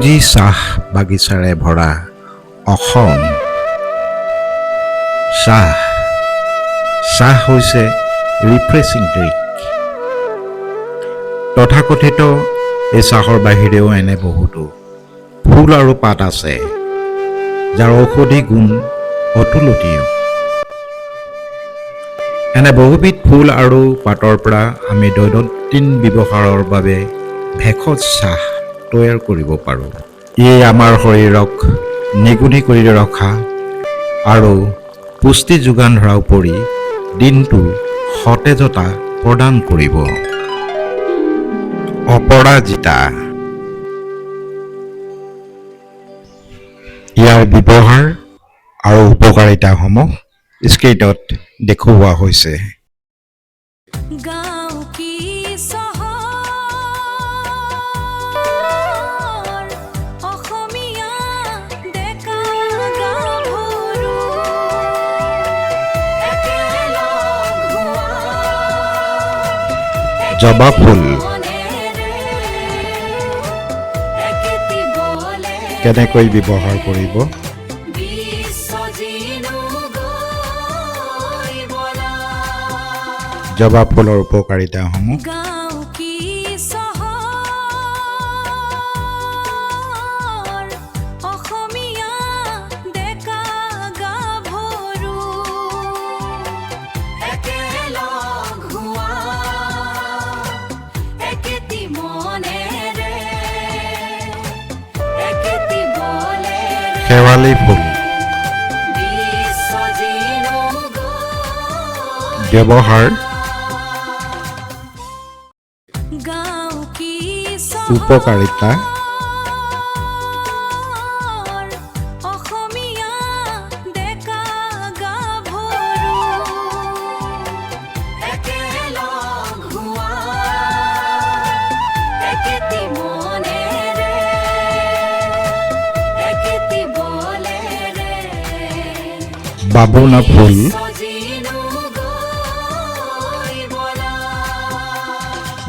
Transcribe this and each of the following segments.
সেউজী চাহ বাগিচাৰে ভৰা অসম। চাহ হৈছে ৰিফ্ৰেছিং ড্ৰিংক। তথাকথিত এই চাহৰ বাহিৰেও এনে বহুতো ফুল আৰু পাত আছে যাৰ ঔষধি গুণ অতুলনীয়। এনে বহুবিধ ফুল আৰু পাতৰ পৰা আমি দৈনন্দিন ব্যৱহাৰৰ বাবে ভেষজ চাহ তৈয়াৰ কৰিব পাৰোঁ। ই আমাৰ শৰীৰক নিগুনি কৰি ৰখা আৰু পুষ্টি যোগান ধৰাৰ উপৰি দিনটো সতেজতা প্ৰদান কৰিব। অপৰাজিতা। ইয়াৰ ব্যৱহাৰ আৰু উপকাৰিতাসমূহ স্ক্ৰীনত দেখুওৱা হৈছে। জবা ফুল কেনেকৈ ব্যৱহাৰ কৰিব? জবা ফুলৰ উপকাৰিতাসমূহ। শেৱালি ফুল ব্যৱহাৰ উপকাৰিতা বাবুনা ফুল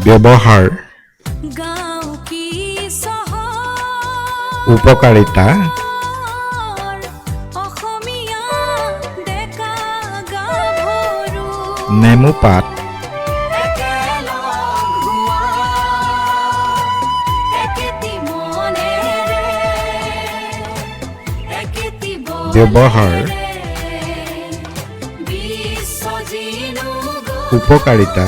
ব্যৱহাৰ উপকাৰিতা নেমু পাত ব্যৱহাৰ উপকাৰিতা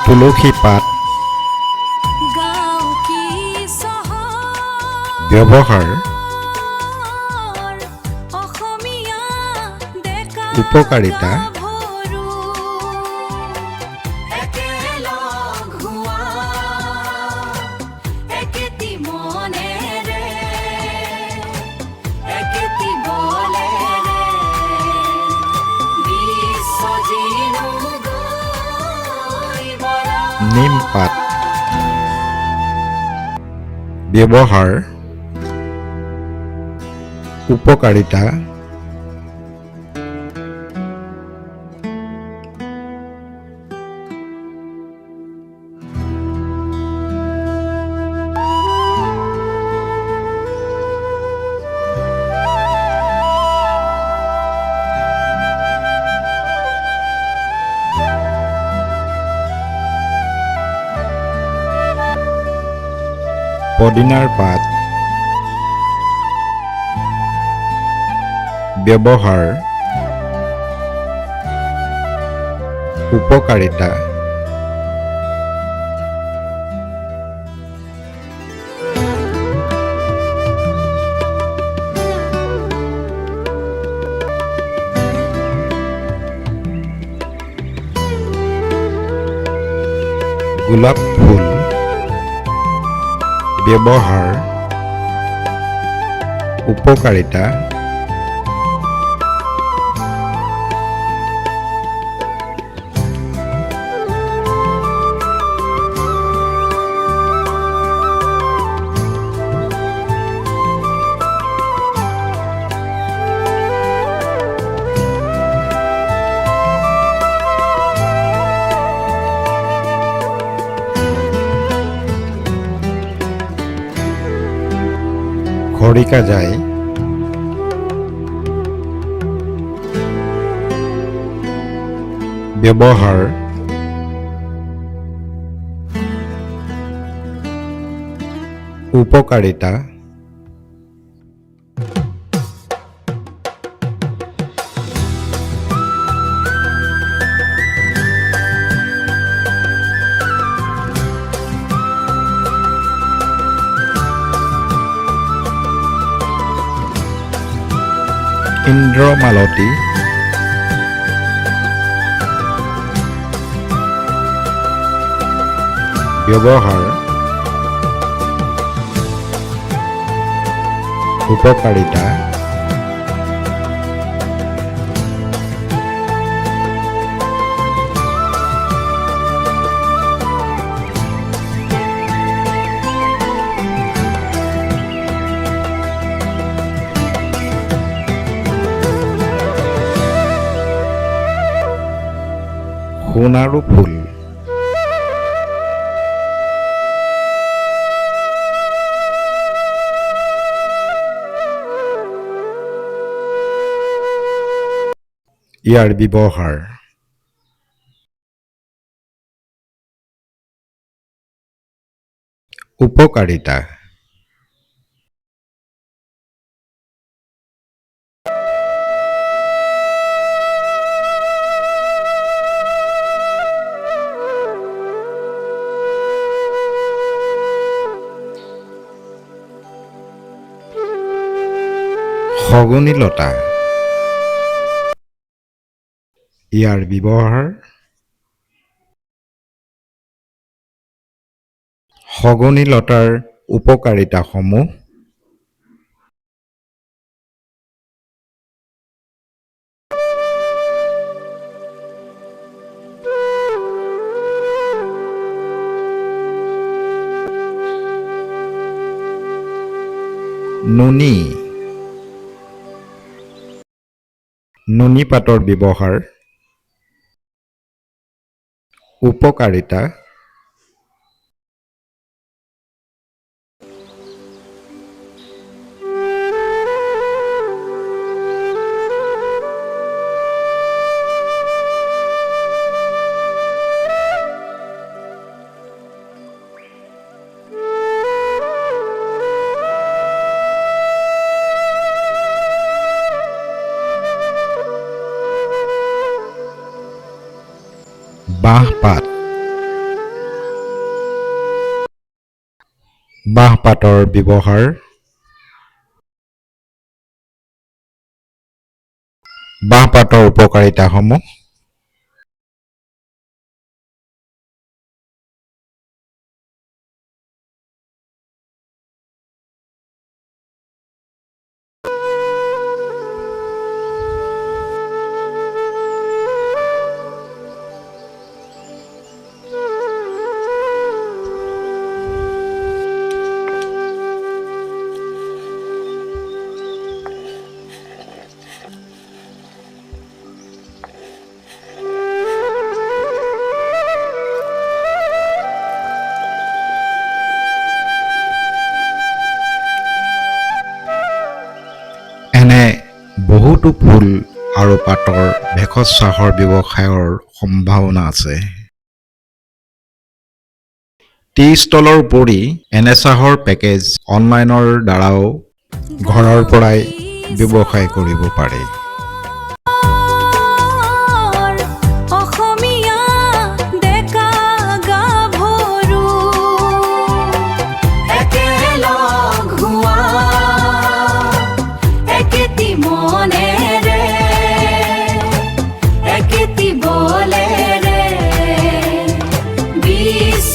তুলসী পাত ব্যৱহাৰ উপকাৰিতা নিম পাত ব্যৱহাৰ উপকাৰিতা পদিনাৰ পাত ব্যৱহাৰ উপকাৰিতা গোলাপ ফুল ব্যৱহাৰ উপকাৰিতা খৰিকা যায় ব্যৱহাৰ উপকাৰিতা ইন্দ্ৰমালতী ব্যৱহাৰ উপকাৰিতা সোণাৰু ফুল ইয়াৰ ব্যৱহাৰ উপকাৰিতা শগুনী লতা ইয়াৰ ব্যৱহাৰ শগুনী লতাৰ উপকাৰিতাসমূহ নুনী নুনী পাতৰ ব্যৱহাৰ উপকাৰিতা বাঁহপাত বাঁহপাতৰ ব্যৱহাৰ বাঁহপাতৰ উপকাৰিতাসমূহ এনে বহুতো ফুল আৰু পাতৰ ভেষজ চাহৰ ব্যৱসায়ৰ সম্ভাৱনা আছে। টি ষ্টলৰ উপৰি এনে চাহৰ পেকেজ অনলাইনৰ দ্বাৰাও ঘৰৰ পৰাই ব্যৱসায় কৰিব পাৰে।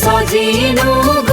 Sojinu